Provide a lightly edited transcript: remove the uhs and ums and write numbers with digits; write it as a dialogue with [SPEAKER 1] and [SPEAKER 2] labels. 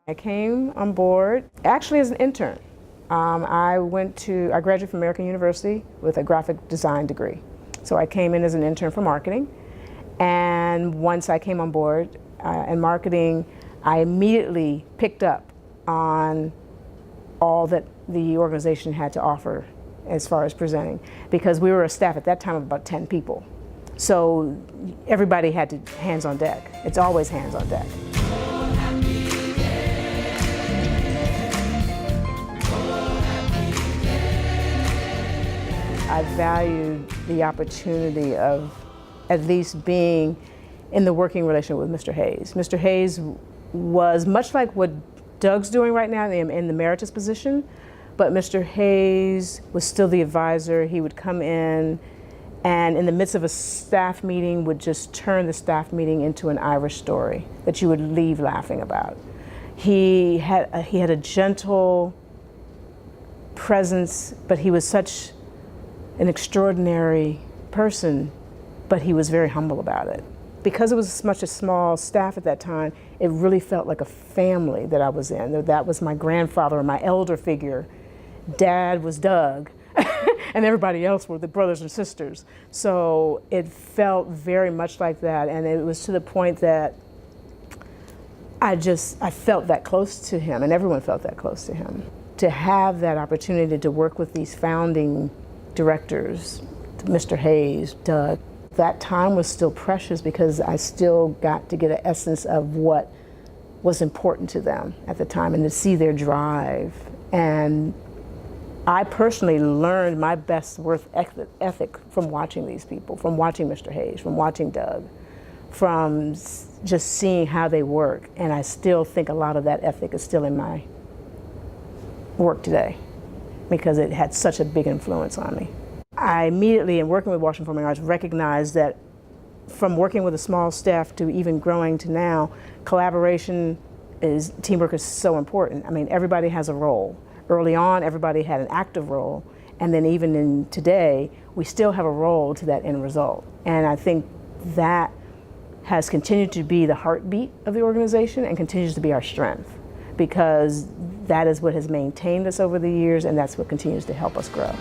[SPEAKER 1] I came on board actually as an intern. I graduated from American University with a graphic design degree. So I came in as an intern for marketing. And once I came on board in marketing, I immediately picked up on all that the organization had to offer as far as presenting, because we were a staff at that time of about 10 people. So everybody had to hands on deck. It's always hands on deck. I valued the opportunity of at least being in the working relationship with Mr. Hayes. Mr. Hayes was much like what Doug's doing right now in the emeritus position, but Mr. Hayes was still the advisor. He would come in and in the midst of a staff meeting would just turn the staff meeting into an Irish story that you would leave laughing about. He had a gentle presence, but he was such an extraordinary person, but he was very humble about it. Because it was such a small staff at that time, it really felt like a family that I was in. That was my grandfather, my elder figure. Dad was Doug, and everybody else were the brothers and sisters. So it felt very much like that, and it was to the point that I felt that close to him, and everyone felt that close to him. To have that opportunity to work with these founding directors, Mr. Hayes, Doug, that time was still precious because I still got to get an essence of what was important to them at the time and to see their drive. And I personally learned my best work ethic from watching these people, from watching Mr. Hayes, from watching Doug, from just seeing how they work. And I still think a lot of that ethic is still in my work today, because it had such a big influence on me. I immediately, in working with Washington Performing Arts, recognized that from working with a small staff to even growing to now, teamwork is so important. I mean, everybody has a role. Early on, everybody had an active role, and then even in today, we still have a role to that end result. And I think that has continued to be the heartbeat of the organization and continues to be our strength, because that is what has maintained us over the years, and that's what continues to help us grow.